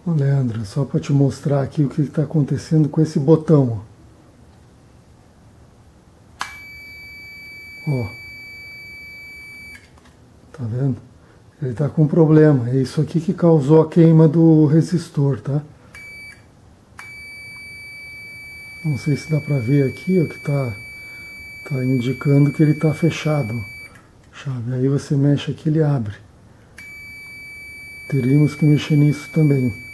Ô Leandro, só para te mostrar aqui o que está acontecendo com esse botão. Ó. Tá vendo? Ele está com problema. É isso aqui que causou a queima do resistor, tá? Não sei se dá para ver aqui, ó, que tá indicando que ele está fechado. Chave. Aí você mexe aqui, ele abre. Teríamos que mexer nisso também.